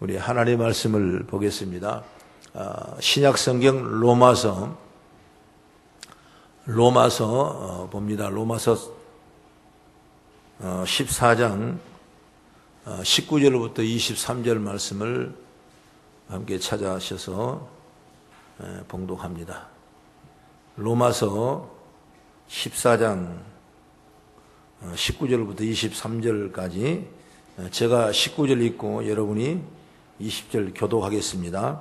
우리 하나님의 말씀을 보겠습니다. 신약 성경 로마서 봅니다. 로마서 14장 19절부터 23절 말씀을 함께 찾아하셔서 봉독합니다. 로마서 14장 19절부터 23절까지 제가 19절 읽고 여러분이 20절 교독하겠습니다.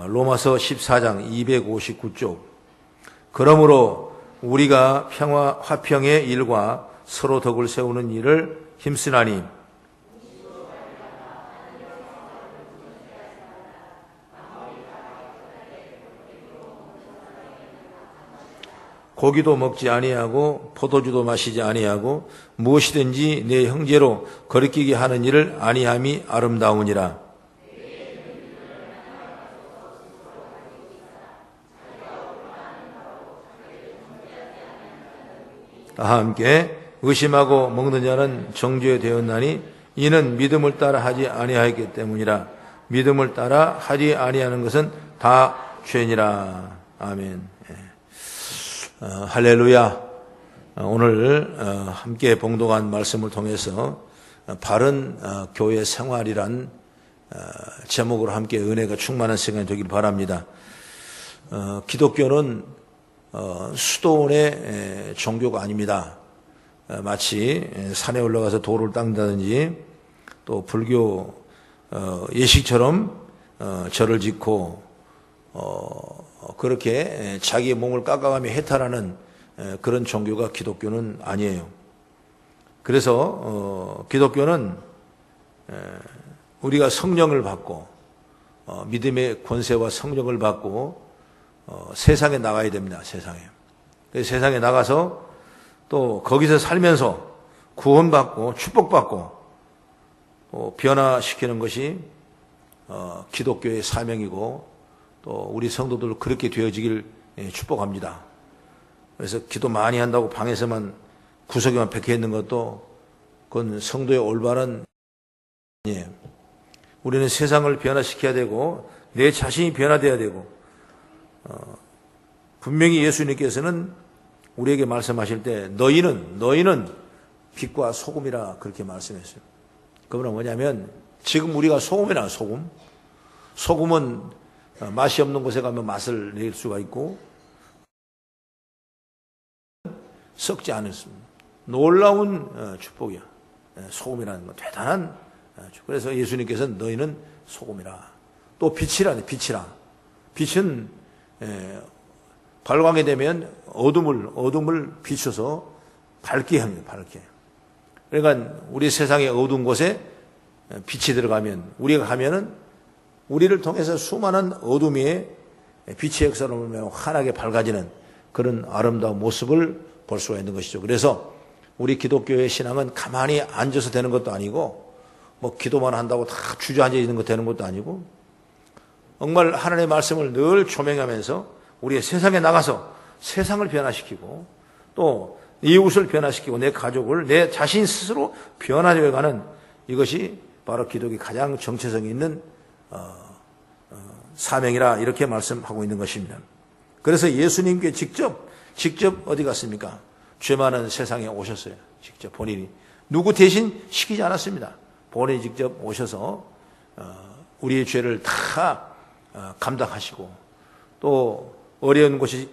로마서 14장 259쪽. 그러므로 우리가 평화 화평의 일과 서로 덕을 세우는 일을 힘쓰나니 고기도 먹지 아니하고 포도주도 마시지 아니하고 무엇이든지 내 형제로 거리끼게 하는 일을 아니함이 아름다우니라. 다 함께 의심하고 먹는 자는 정죄 되었나니 이는 믿음을 따라 하지 아니하였기 때문이라. 믿음을 따라 하지 아니하는 것은 다 죄니라. 아멘. 할렐루야. 오늘 함께 봉독한 말씀을 통해서 바른 교회 생활이란 제목으로 함께 은혜가 충만한 시간이 되길 바랍니다. 기독교는 수도원의 종교가 아닙니다. 마치 산에 올라가서 돌을 닦는다든지 또 불교 예식처럼 절을 짓고 그렇게 자기의 몸을 깎아가며 해탈하는 그런 종교가 기독교는 아니에요. 그래서 기독교는 우리가 성령을 받고 믿음의 권세와 성령을 받고 세상에 나가야 됩니다. 세상에 나가서 또 거기서 살면서 구원받고 축복받고 또 변화시키는 것이 기독교의 사명이고 또 우리 성도들 그렇게 되어지길 축복합니다. 그래서 기도 많이 한다고 방에서만 구석에만 박혀 있는 것도 그건 성도의 올바른 아니에요. 우리는 세상을 변화시켜야 되고 내 자신이 변화돼야 되고 분명히 예수님께서는 우리에게 말씀하실 때 너희는 빛과 소금이라 그렇게 말씀했어요. 그건 뭐냐면 지금 우리가 소금이라 소금은 맛이 없는 곳에 가면 맛을 낼 수가 있고 썩지 않습니다. 놀라운 축복이야. 소금이라는 건 대단한 축복. 그래서 예수님께서는 너희는 소금이라. 또 빛이라. 빛은 발광이 되면 어둠을 비춰서 밝게 합니다. 밝게. 그러니까 우리 세상의 어두운 곳에 빛이 들어가면 우리가 가면은 우리를 통해서 수많은 어둠이 빛의 역사로 보면 환하게 밝아지는 그런 아름다운 모습을 볼 수가 있는 것이죠. 그래서 우리 기독교의 신앙은 가만히 앉아서 되는 것도 아니고 뭐 기도만 한다고 다 주저앉아 있는 것 되는 것도 아니고 정말 하나님의 말씀을 늘 조명하면서 우리의 세상에 나가서 세상을 변화시키고 또 이웃을 변화시키고 내 가족을 내 자신 스스로 변화되어가는 이것이 바로 기독의 가장 정체성이 있는 사명이라 이렇게 말씀하고 있는 것입니다. 그래서 예수님께 직접 어디 갔습니까? 죄 많은 세상에 오셨어요. 직접 본인이 누구 대신 시키지 않았습니다. 본인이 직접 오셔서 우리의 죄를 다 감당하시고 또 어려운 곳에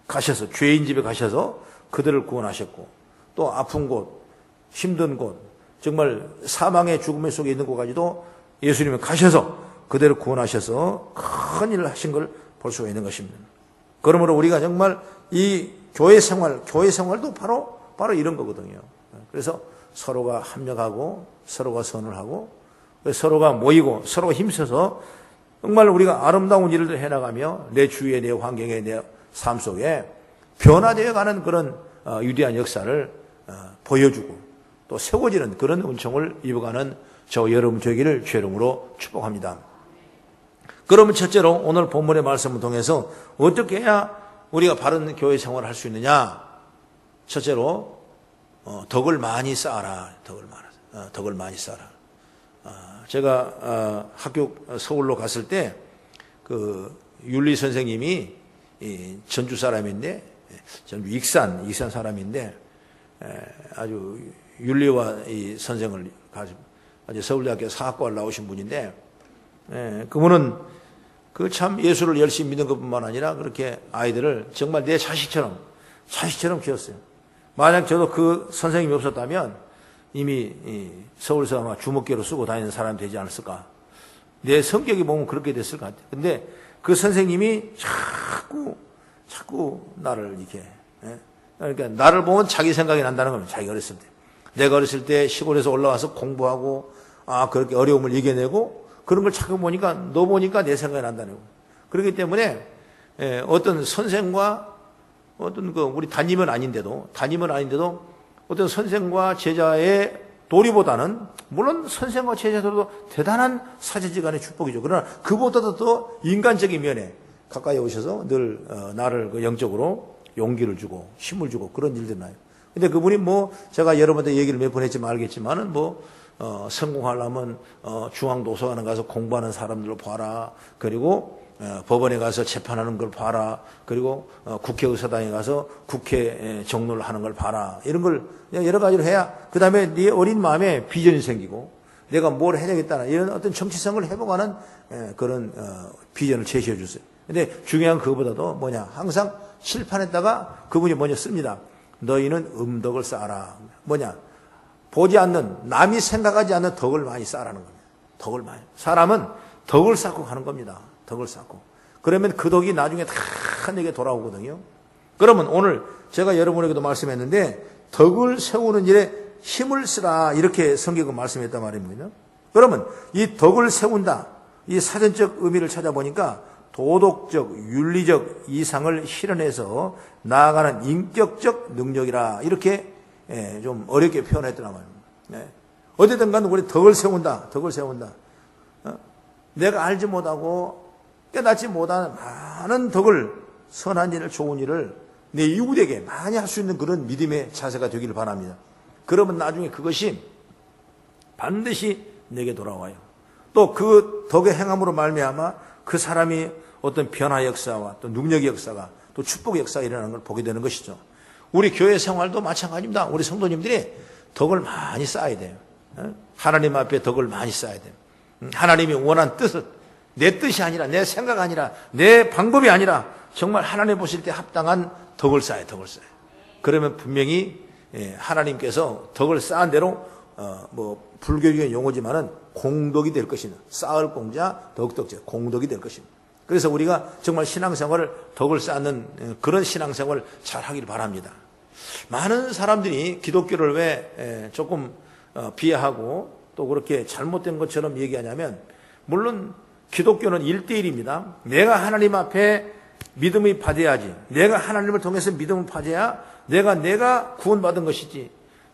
가셔서 죄인 집에 가셔서 그들을 구원하셨고 또 아픈 곳, 힘든 곳, 정말 사망의 죽음의 속에 있는 곳까지도 예수님이 가셔서 그대로 구원하셔서 큰 일을 하신 걸 볼 수가 있는 것입니다. 그러므로 우리가 정말 이 교회 생활도 바로 이런 거거든요. 그래서 서로가 합력하고 서로가 선을 하고 서로가 모이고 서로가 힘써서 정말 우리가 아름다운 일을 해나가며 내 주위에 내 환경에 내 삶 속에 변화되어가는 그런 위대한 역사를 보여주고 또 세워지는 그런 은총을 입어가는 저 여러분 되기를 주의 이름으로 축복합니다. 그러면 첫째로 오늘 본문의 말씀을 통해서 어떻게 해야 우리가 바른 교회 생활을 할 수 있느냐? 첫째로 덕을 많이 쌓아라. 덕을 많이 쌓아라. 제가 학교 서울로 갔을 때 그 윤리 선생님이 전주 사람인데, 전주 익산 사람인데 아주 윤리와 이 선생을 가지고 아주 서울대학교 사학과를 나오신 분인데, 그분은 그 참 예수를 열심히 믿는 것뿐만 아니라 그렇게 아이들을 정말 내 자식처럼 키웠어요. 만약 저도 그 선생님이 없었다면 이미 서울서 아마 주먹개로 쓰고 다니는 사람이 되지 않았을까. 내 성격이 보면 그렇게 됐을 것 같아요. 근데 그 선생님이 자꾸 나를 이렇게, 그러니까 나를 보면 자기 생각이 난다는 겁니다. 자기가 어렸을 때. 내가 어렸을 때 시골에서 올라와서 공부하고, 그렇게 어려움을 이겨내고, 그런 걸 자꾸 보니까, 너 보니까 내 생각이 난다는 거예요. 그렇기 때문에, 어떤 선생과, 우리 담임은 아닌데도, 어떤 선생과 제자의 도리보다는, 물론 선생과 제자들도 대단한 사제지간의 축복이죠. 그러나 그보다도 더 인간적인 면에 가까이 오셔서 늘 나를 영적으로 용기를 주고 힘을 주고 그런 일들이 나요. 근데 그분이 제가 여러분한테 얘기를 몇 번 했지만 알겠지만은 성공하려면 중앙도서관에 가서 공부하는 사람들을 봐라. 그리고 법원에 가서 재판하는 걸 봐라. 그리고 국회의사당에 가서 국회 정로를 하는 걸 봐라. 이런 걸 여러 가지로 해야 그 다음에 네 어린 마음에 비전이 생기고 내가 뭘 해야겠다는 이런 어떤 정치성을 회복하는 그런 비전을 제시해 주세요. 근데 중요한 그거보다도 항상 칠판에다가 그분이 먼저 씁니다. 너희는 음덕을 쌓아라. 보지 않는, 남이 생각하지 않는 덕을 많이 쌓으라는 겁니다. 덕을 많이. 사람은 덕을 쌓고 가는 겁니다. 덕을 쌓고. 그러면 그 덕이 나중에 다 내게 돌아오거든요. 그러면 오늘 제가 여러분에게도 말씀했는데 덕을 세우는 일에 힘을 쓰라 이렇게 성경은 말씀했단 말입니다. 그러면 이 덕을 세운다. 이 사전적 의미를 찾아보니까 도덕적, 윤리적 이상을 실현해서 나아가는 인격적 능력이라 이렇게 좀 어렵게 표현했더란 말입니다. 어쨌든 간에 우리 덕을 세운다. 내가 알지 못하고 깨닫지 못하는 많은 덕을, 선한 일을, 좋은 일을 내 이웃에게 많이 할 수 있는 그런 믿음의 자세가 되기를 바랍니다. 그러면 나중에 그것이 반드시 내게 돌아와요. 또 그 덕의 행함으로 말미암아 그 사람이 어떤 변화 역사와 또 능력의 역사가 또 축복의 역사가 일어나는 걸 보게 되는 것이죠. 우리 교회 생활도 마찬가지입니다. 우리 성도님들이 덕을 많이 쌓아야 돼요. 하나님 앞에 덕을 많이 쌓아야 돼요. 하나님이 원한 뜻은 내 뜻이 아니라 내 생각 아니라 내 방법이 아니라 정말 하나님 보실 때 합당한 덕을 쌓아요. 그러면 분명히 하나님께서 덕을 쌓은 대로 불교적인 용어지만은 공덕이 될 것입니다. 쌓을 공자 덕덕제 공덕이 될 것입니다. 그래서 우리가 정말 신앙생활을 덕을 쌓는 그런 신앙생활을 잘 하길 바랍니다. 많은 사람들이 기독교를 왜 조금 비하하고 또 그렇게 잘못된 것처럼 얘기하냐면, 물론 기독교는 1대1입니다. 내가 하나님 앞에 믿음을 받아야지. 내가 하나님을 통해서 믿음을 받아야 내가 구원받은 것이지.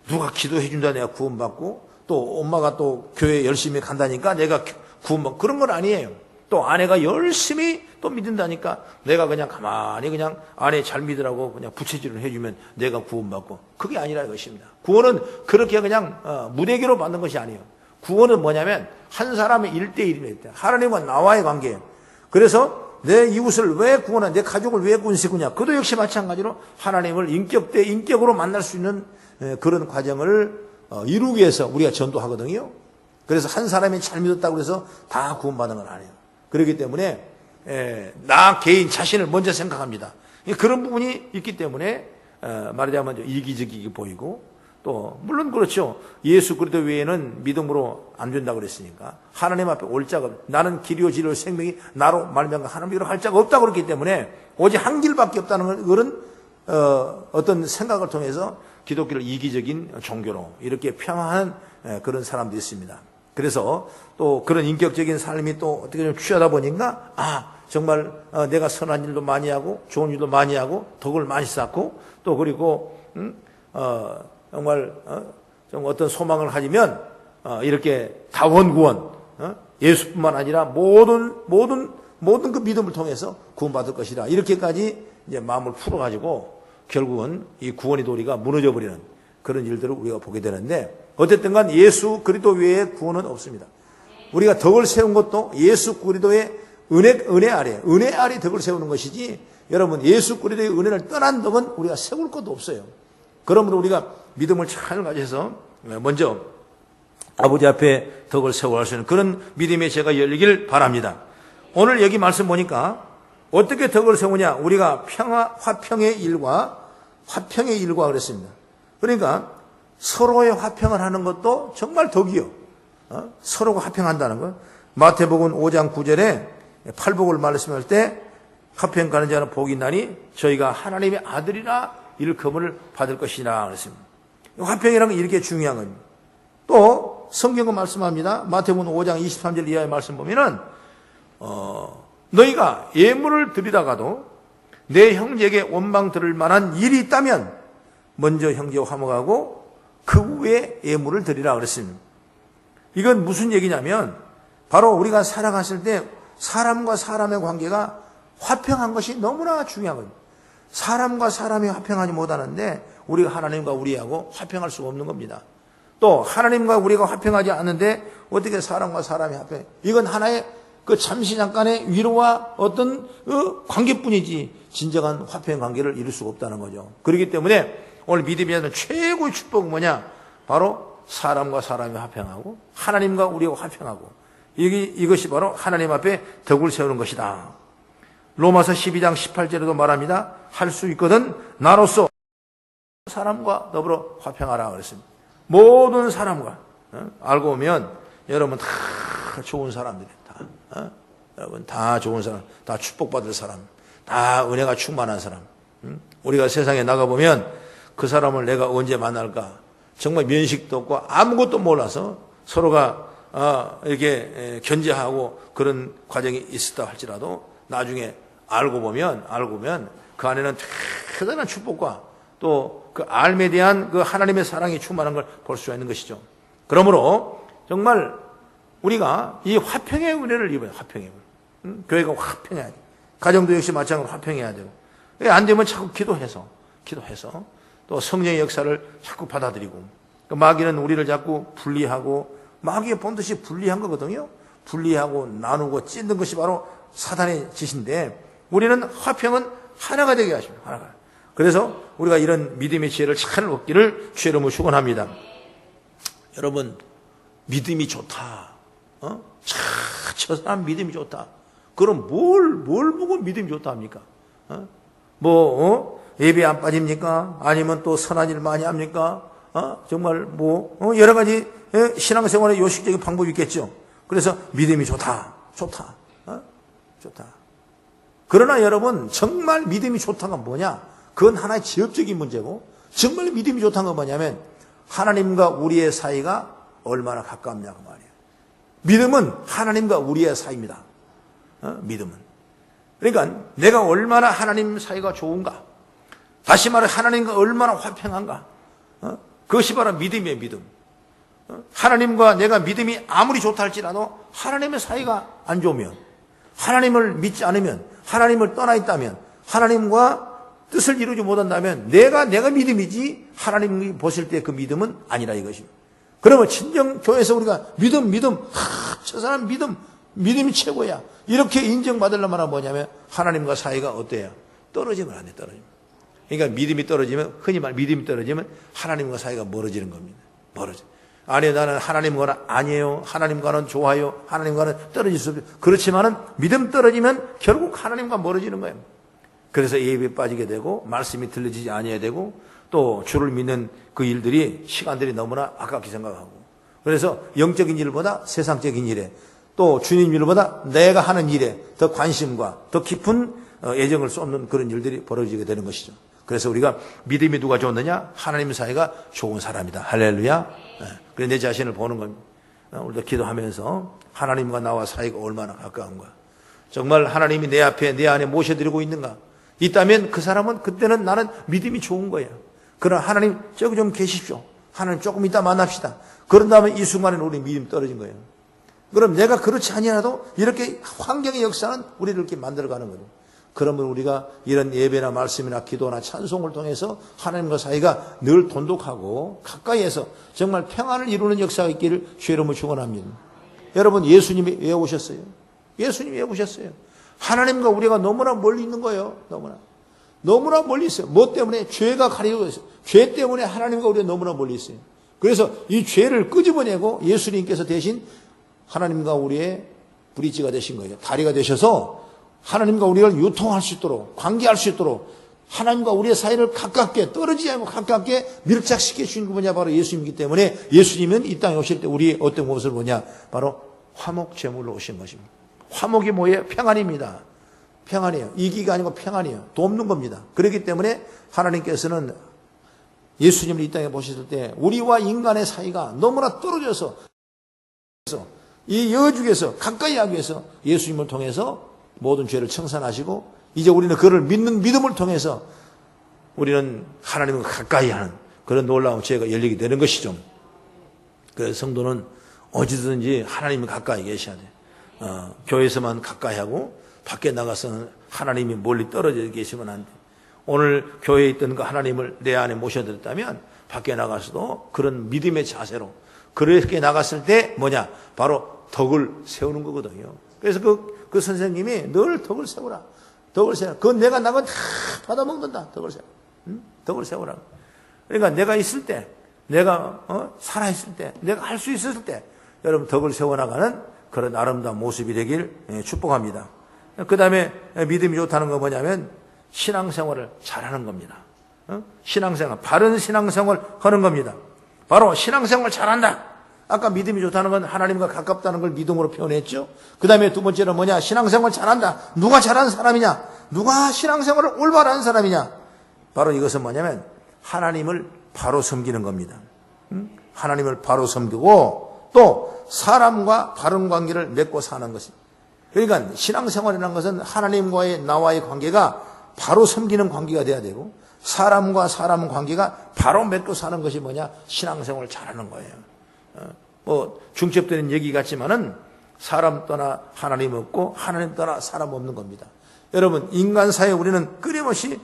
누가 기도해 준다 내가 구원받고 또 엄마가 또 교회 열심히 간다니까 내가 구원받고 그런 건 아니에요. 또 아내가 열심히 또 믿는다니까 내가 그냥 가만히 그냥 아내 잘 믿으라고 그냥 부채질을 해주면 내가 구원받고, 그게 아니라 이것입니다. 구원은 그렇게 그냥 무대기로 받는 것이 아니에요. 구원은 뭐냐면 한 사람의 1대1입니다. 하나님과 나와의 관계예요. 그래서 내 이웃을 왜 구원하냐, 내 가족을 왜 구원시키냐, 그도 역시 마찬가지로 하나님을 인격 대 인격으로 만날 수 있는 그런 과정을 이루기 위해서 우리가 전도하거든요. 그래서 한 사람이 잘 믿었다고 해서 다 구원받는 건 아니에요. 그렇기 때문에 나 개인 자신을 먼저 생각합니다. 그런 부분이 있기 때문에 말하자면 이기적이게 보이고, 또 물론 그렇죠. 예수 그리스도 외에는 믿음으로 안 된다고 그랬으니까 하나님 앞에 올 자가, 나는 길이요 진리요 생명이 나로 말미암아 하나님으로 할 자가 없다고 그랬기 때문에 오직 한 길밖에 없다는 그런 어떤 생각을 통해서 기독교를 이기적인 종교로 이렇게 평화하는 그런 사람도 있습니다. 그래서 또 그런 인격적인 삶이 또 어떻게 좀 취하다 보니까 정말 내가 선한 일도 많이 하고 좋은 일도 많이 하고 덕을 많이 쌓고 또 그리고 정말 좀 어떤 소망을 가지면 이렇게 다원구원 예수뿐만 아니라 모든 그 믿음을 통해서 구원받을 것이다. 이렇게까지 이제 마음을 풀어가지고 결국은 이 구원의 도리가 무너져 버리는 그런 일들을 우리가 보게 되는데, 어쨌든 간 예수 그리스도 외에 구원은 없습니다. 우리가 덕을 세운 것도 예수 그리스도의 은혜 아래 덕을 세우는 것이지, 여러분, 예수 그리스도의 은혜를 떠난 덕은 우리가 세울 것도 없어요. 그러므로 우리가 믿음을 잘 가져서 먼저 아버지 앞에 덕을 세워갈 수 있는 그런 믿음의 제가 열리길 바랍니다. 오늘 여기 말씀 보니까 어떻게 덕을 세우냐? 우리가 화평의 일과 그랬습니다. 그러니까 서로의 화평을 하는 것도 정말 덕이요. 서로가 화평한다는 것. 마태복음 5장 9절에 팔복을 말씀할 때 화평 가는 자는 복이 있나니 저희가 하나님의 아들이라 일컬음을 받을 것이라 그랬습니다. 화평이라는 건 이렇게 중요한 겁니다. 또 성경은 말씀합니다. 마태복음 5장 23절 이하의 말씀 보면은 너희가 예물을 드리다가도 내 형제에게 원망 들을 만한 일이 있다면 먼저 형제와 화목하고 그 후에 예물을 드리라 그랬습니다. 이건 무슨 얘기냐면 바로 우리가 살아갔을 때 사람과 사람의 관계가 화평한 것이 너무나 중요한 겁니다. 사람과 사람이 화평하지 못하는데 우리가 하나님과 우리하고 화평할 수가 없는 겁니다. 또 하나님과 우리가 화평하지 않는데 어떻게 사람과 사람이 화평해? 이건 하나의 그 잠시 잠깐의 위로와 어떤 관계뿐이지 진정한 화평 관계를 이룰 수가 없다는 거죠. 그렇기 때문에 오늘 믿음이 하는 최고의 축복은 뭐냐? 바로 사람과 사람이 화평하고 하나님과 우리가 화평하고 이것이 바로 하나님 앞에 덕을 세우는 것이다. 로마서 12장 18절에도 말합니다. 할 수 있거든 나로서 사람과 더불어 화평하라 그랬습니다. 모든 사람과 알고 보면 여러분 다 좋은 사람들이에요. 여러분 다 좋은 사람, 다 축복받을 사람, 다 은혜가 충만한 사람. 우리가 세상에 나가보면 그 사람을 내가 언제 만날까? 정말 면식도 없고 아무것도 몰라서 서로가 이렇게 견제하고 그런 과정이 있었다 할지라도 나중에 알고 보면 그 안에는 대단한 축복과 또 그 알에 대한 그 하나님의 사랑이 충만한 걸 볼 수가 있는 것이죠. 그러므로 정말 우리가 이 화평의 은혜를 입어요. 화평의 은혜. 교회가 화평해야 돼. 가정도 역시 마찬가지로 화평해야 되고. 안 되면 자꾸 기도해서 또 성령의 역사를 자꾸 받아들이고. 마귀는 우리를 자꾸 분리하고, 마귀의 본뜻이 분리한 거거든요. 분리하고 나누고 찢는 것이 바로 사단의 짓인데 우리는 화평은 하나가 되게 하십니다. 하나가. 그래서 우리가 이런 믿음의 지혜를 잘 얻기를 주의 이름으로 축원합니다. 여러분, 믿음이 좋다. 저 사람 믿음이 좋다. 그럼 뭘 보고 믿음이 좋다 합니까? 예배 안 빠집니까? 아니면 또 선한 일 많이 합니까? 정말 여러 가지 신앙생활의 요식적인 방법이 있겠죠. 그래서 믿음이 좋다. 그러나 여러분, 정말 믿음이 좋다가 뭐냐? 그건 하나의 지엽적인 문제고, 정말 믿음이 좋다는 건 뭐냐면 하나님과 우리의 사이가 얼마나 가깝냐 그 말이에요. 믿음은 하나님과 우리의 사이입니다. 믿음은. 그러니까 내가 얼마나 하나님 사이가 좋은가, 다시 말해 하나님과 얼마나 화평한가, 그것이 바로 믿음이에요. 믿음. 하나님과 내가 믿음이 아무리 좋다 할지라도 하나님의 사이가 안 좋으면, 하나님을 믿지 않으면, 하나님을 떠나 있다면, 하나님과 뜻을 이루지 못한다면 내가 믿음이지 하나님이 보실 때 그 믿음은 아니라 이것입니다. 그러면 친정 교회에서 우리가 저 사람 믿음이 최고야, 이렇게 인정받으려면 뭐냐면 하나님과 사이가 어때요? 떨어지면 안 돼. 그러니까 믿음이 떨어지면, 흔히 말 믿음이 떨어지면 하나님과 사이가 멀어지는 겁니다. 아니요, 나는 하나님과는 아니에요, 하나님과는 좋아요, 하나님과는 떨어질 수 없어요. 그렇지만은 믿음 떨어지면 결국 하나님과 멀어지는 거예요. 그래서 예배에 빠지게 되고 말씀이 들려지지 아니해야 되고 또 주를 믿는 그 일들이 시간들이 너무나 아깝게 생각하고, 그래서 영적인 일보다 세상적인 일에, 또 주님 일보다 내가 하는 일에 더 관심과 더 깊은 애정을 쏟는 그런 일들이 벌어지게 되는 것이죠. 그래서 우리가 믿음이 누가 좋느냐? 하나님 사이가 좋은 사람이다. 할렐루야. 그래서 내 자신을 보는 겁니다. 우리도 기도하면서 하나님과 나와 사이가 얼마나 가까운가, 정말 하나님이 내 앞에 내 안에 모셔드리고 있는가 있다면 그 사람은, 그때는 나는 믿음이 좋은 거예요. 그러나 하나님 저기 좀 계십시오, 하나님 조금 이따 만납시다, 그런 다음에 이 순간에는 우리 믿음이 떨어진 거예요. 그럼 내가 그렇지 아니라도 이렇게 환경의 역사는 우리를 이렇게 만들어가는 거예요. 그러면 우리가 이런 예배나 말씀이나 기도나 찬송을 통해서 하나님과 사이가 늘 돈독하고 가까이에서 정말 평안을 이루는 역사가 있기를 주의 이름으로 축원합니다. 여러분 예수님이 왜 오셨어요? 예수님이 왜 오셨어요? 하나님과 우리가 너무나 멀리 있는 거예요. 너무나 멀리 있어요. 뭐 때문에? 죄가 가리고 있어요. 죄 때문에 하나님과 우리가 너무나 멀리 있어요. 그래서 이 죄를 끄집어내고 예수님께서 대신 하나님과 우리의 브릿지가 되신 거예요. 다리가 되셔서 하나님과 우리를 유통할 수 있도록, 관계할 수 있도록 하나님과 우리의 사이를 가깝게, 떨어지지 않고 가깝게 밀착시켜 주신 게 뭐냐? 바로 예수님이기 때문에 예수님은 이 땅에 오실 때 우리의 어떤 모습을 보냐? 바로 화목제물로 오신 것입니다. 화목이 뭐예요? 평안입니다. 평안이에요. 이기가 아니고 평안이에요. 돕는 겁니다. 그렇기 때문에 하나님께서는 예수님을 이 땅에 보셨을 때 우리와 인간의 사이가 너무나 떨어져서 이 여주에서 가까이 하기 위해서 예수님을 통해서 모든 죄를 청산하시고 이제 우리는 그를 믿는 믿음을 통해서 우리는 하나님과 가까이 하는 그런 놀라운 죄가 열리게 되는 것이죠. 그래서 성도는 어디든지 하나님이 가까이 계셔야 돼요. 교회에서만 가까이 하고 밖에 나가서는 하나님이 멀리 떨어져 계시면 안 돼. 오늘 교회에 있던 그 하나님을 내 안에 모셔드렸다면 밖에 나가서도 그런 믿음의 자세로 그렇게 나갔을 때 뭐냐? 바로 덕을 세우는 거거든요. 그래서 그 선생님이 늘 덕을 세우라. 덕을 세우라. 그건 내가 나건 다 받아먹는다. 덕을 세우라. 응? 덕을 세우라. 그러니까 내가 있을 때, 내가 살아있을 때, 내가 할 수 있을 때 여러분 덕을 세워나가는 그런 아름다운 모습이 되길 축복합니다. 그 다음에 믿음이 좋다는 건 뭐냐면 신앙생활을 잘하는 겁니다. 신앙생활, 바른 신앙생활을 하는 겁니다. 바로 신앙생활을 잘한다. 아까 믿음이 좋다는 건 하나님과 가깝다는 걸 믿음으로 표현했죠. 그 다음에 두 번째는 뭐냐? 신앙생활 잘한다. 누가 잘하는 사람이냐? 누가 신앙생활을 올바로 하는 사람이냐? 바로 이것은 뭐냐면 하나님을 바로 섬기는 겁니다. 하나님을 바로 섬기고 또 사람과 바른 관계를 맺고 사는 것입니다. 그러니까 신앙생활이라는 것은 하나님과의 나와의 관계가 바로 섬기는 관계가 돼야 되고 사람과 사람 관계가 바로 맺고 사는 것이 뭐냐? 신앙생활을 잘하는 거예요. 중첩되는 얘기 같지만은 사람 떠나 하나님 없고 하나님 떠나 사람 없는 겁니다. 여러분 인간사에 우리는 끊임없이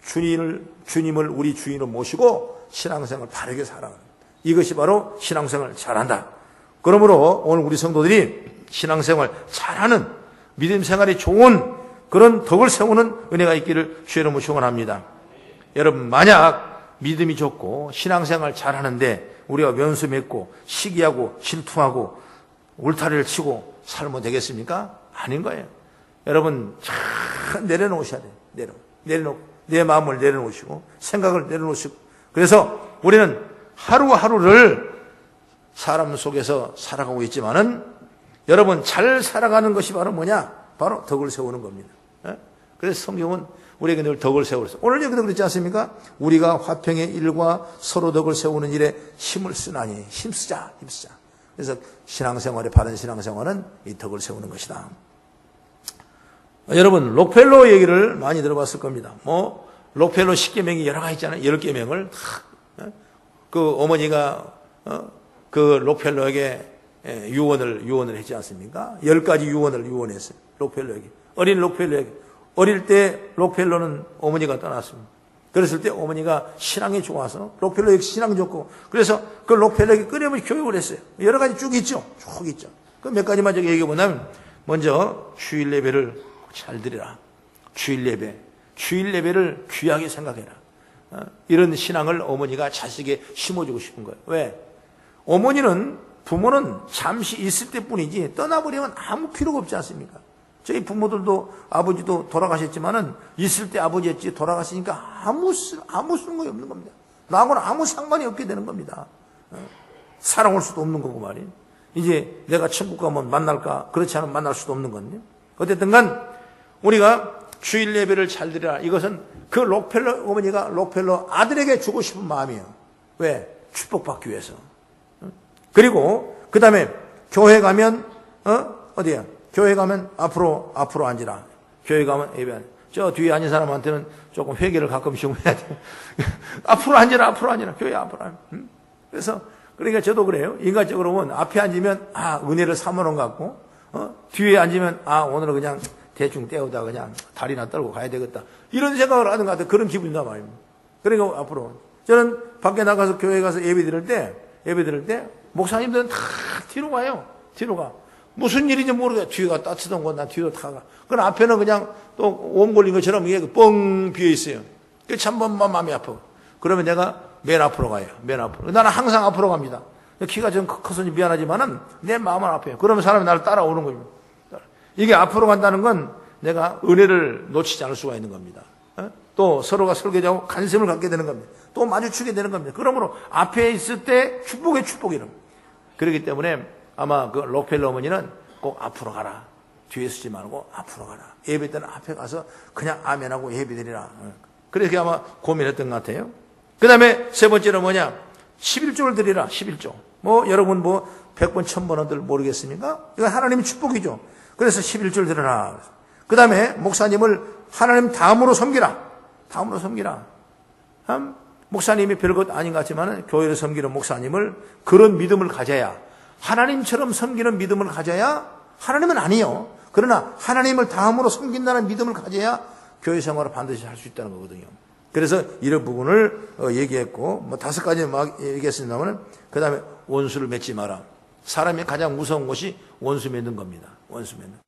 주님을 우리 주인으로 모시고 신앙생활을 바르게 살아가는 이것이 바로 신앙생활을 잘한다. 그러므로 오늘 우리 성도들이 신앙생활 잘하는 믿음 생활이 좋은 그런 덕을 세우는 은혜가 있기를 주의 이름으로 축원합니다. 여러분 만약 믿음이 좋고 신앙생활 잘하는데 우리가 면수 맺고 시기하고 질투하고 울타리를 치고 살면 되겠습니까? 아닌 거예요. 여러분 잘 내려놓으셔야 돼요. 내려놓고 내 마음을 내려놓으시고 생각을 내려놓으시고 그래서 우리는 하루하루를 사람 속에서 살아가고 있지만은 여러분 잘 살아가는 것이 바로 뭐냐? 바로 덕을 세우는 겁니다. 그래서 성경은 우리에게 늘 덕을 세우랬어. 오늘 여기도 그렇지 않습니까? 우리가 화평의 일과 서로 덕을 세우는 일에 힘을 쓰나니 힘쓰자. 그래서 신앙생활의 바른 신앙생활은 이 덕을 세우는 것이다. 여러분 록펠로 얘기를 많이 들어봤을 겁니다. 록펠로 10계명이 여러 가지 있잖아요. 10계명을 그 어머니가 그 록펠로에게 유언을 했지 않습니까? 10가지 유언했어요. 록펠로에게. 어린 록펠로에게. 어릴 때 록펠로는 어머니가 떠났습니다. 그랬을 때 어머니가 신앙이 좋아서 록펠로에게 신앙이 좋고 그래서 그 록펠로에게 끊임없이 교육을 했어요. 여러 가지 쭉 있죠. 그 몇 가지만 저기 얘기해 보면 먼저 주일 예배를 잘 드리라. 주일 예배를 귀하게 생각해라. 이런 신앙을 어머니가 자식에게 심어주고 싶은 거예요. 왜? 부모는 잠시 있을 때뿐이지 떠나버리면 아무 필요가 없지 않습니까? 저희 부모들도 아버지도 돌아가셨지만은 있을 때 아버지였지 돌아가시니까 아무 쓸모가 없는 겁니다. 나하고는 아무 상관이 없게 되는 겁니다. 살아올 수도 없는 거고 말이에요. 이제 내가 천국 가면 만날까? 그렇지 않으면 만날 수도 없는 건데. 어쨌든 간 우리가 주일 예배를 잘 드리라. 이것은 그 록펠로 어머니가 록펠로 아들에게 주고 싶은 마음이에요. 왜? 축복받기 위해서. 그리고 그 다음에 교회 가면 어디야? 교회 가면 앞으로 앉으라. 교회 가면 예배. 저 뒤에 앉은 사람한테는 조금 회개를 가끔씩 해야 돼요. 앞으로 앉으라. 교회 앞으로 앉으라. 그래서 그러니까 저도 그래요. 인간적으로 보면 앞에 앉으면 은혜를 삼으는 것 같고 뒤에 앉으면 오늘은 그냥 대충 때우다 그냥 다리나 떨고 가야 되겠다. 이런 생각을 하는 것 같아요. 그런 기분이다 말입니다. 그러니까 앞으로 저는 밖에 나가서 교회 가서 예배 드릴 때 목사님들은 다 뒤로 가요. 뒤로 가. 무슨 일인지 모르겠어. 뒤가 따뜻한 건 난 뒤로 타가. 그럼 앞에는 그냥 또 온 걸린 것처럼 이게 뻥 비어 있어요. 그 참 마음이 아파. 그러면 내가 맨 앞으로 가요. 맨 앞으로. 나는 항상 앞으로 갑니다. 키가 좀 커서 미안하지만은 내 마음은 아파요. 그러면 사람이 나를 따라오는 거예요. 이게 앞으로 간다는 건 내가 은혜를 놓치지 않을 수가 있는 겁니다. 또 서로가 설교하고 관심을 갖게 되는 겁니다. 또 마주치게 되는 겁니다. 그러므로 앞에 있을 때 축복의 축복이랍니다. 그렇기 때문에 아마 그 록펠러 어머니는 꼭 앞으로 가라. 뒤에 서지 말고 앞으로 가라. 예배 때는 앞에 가서 그냥 아멘하고 예배 드리라. 그렇게 아마 고민했던 것 같아요. 그 다음에 세 번째는 뭐냐? 11조를 드리라. 11조. 여러분 100번, 1000번들 모르겠습니까? 이건 하나님의 축복이죠. 그래서 11조를 드려라. 그 다음에 목사님을 하나님 다음으로 섬기라. 다음으로 섬기라. 목사님이 별것 아닌 것 같지만 교회를 섬기는 목사님을 그런 믿음을 가져야, 하나님처럼 섬기는 믿음을 가져야, 하나님은 아니요. 그러나 하나님을 다음으로 섬긴다는 믿음을 가져야 교회 생활을 반드시 할 수 있다는 거거든요. 그래서 이런 부분을 얘기했고, 5가지 막 얘기했습니다만, 그 다음에 원수를 맺지 마라. 사람이 가장 무서운 것이 원수 맺는 겁니다. 원수 맺는.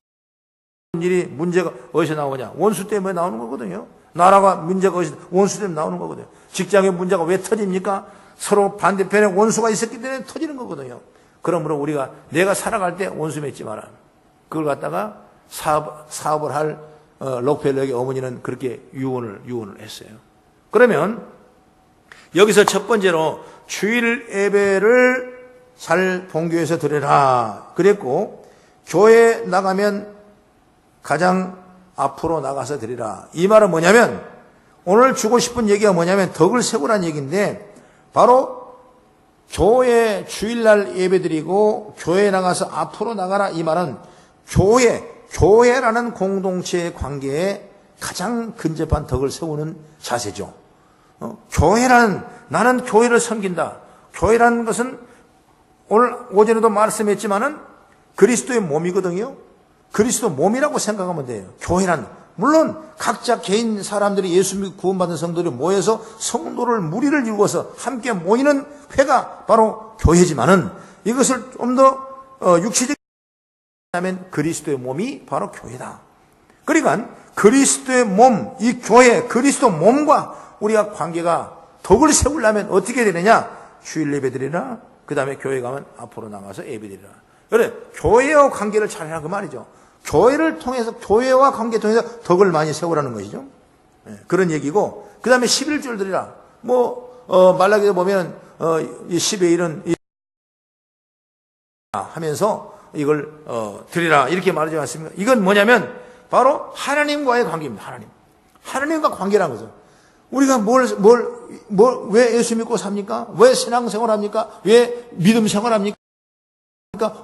일이 문제가 어디서 나오냐? 원수 때문에 나오는 거거든요. 나라가 문제가 어디서, 원수 때문에 나오는 거거든요. 직장의 문제가 왜 터집니까? 서로 반대편에 원수가 있었기 때문에 터지는 거거든요. 그러므로 우리가 내가 살아갈 때 원수 맺지 마라. 그걸 갖다가 사업을 할 록펠러의 어머니는 그렇게 유언을 했어요. 그러면 여기서 첫 번째로 주일 예배를 잘 본교에서 드려라 그랬고, 교회 나가면 가장 앞으로 나가서 드리라. 이 말은 뭐냐면, 오늘 주고 싶은 얘기가 뭐냐면 덕을 세우라는 얘기인데, 바로 교회 주일날 예배드리고 교회 나가서 앞으로 나가라. 이 말은 교회라는 공동체의 관계에 가장 근접한 덕을 세우는 자세죠. 나는 교회를 섬긴다. 교회라는 것은 오늘 오전에도 말씀했지만은 그리스도의 몸이거든요. 그리스도 몸이라고 생각하면 돼요. 물론 각자 개인 사람들이 예수 믿고 구원받은 성도들이 모여서 성도를 무리를 이루어서 함께 모이는 회가 바로 교회지만은, 이것을 좀 더 육체적으로 하면 그리스도의 몸이 바로 교회다. 그러니까 그리스도의 몸, 이 교회, 그리스도 몸과 우리가 관계가 덕을 세우려면 어떻게 되느냐? 주일 예배드리라. 그 다음에 교회 가면 앞으로 나가서 예배드리라. 그래, 교회와 관계를 잘해라 그 말이죠. 교회를 통해서, 교회와 관계 통해서 덕을 많이 세우라는 것이죠. 그런 얘기고, 그 다음에 11조를 드리라. 말라기에 보면 이 10의 1은 하면서 이걸 드리라 이렇게 말하지 않습니까? 이건 뭐냐면 바로 하나님과의 관계입니다. 하나님과 관계라는 거죠. 우리가 왜 예수 믿고 삽니까? 왜 신앙생활 합니까? 왜 믿음 생활합니까?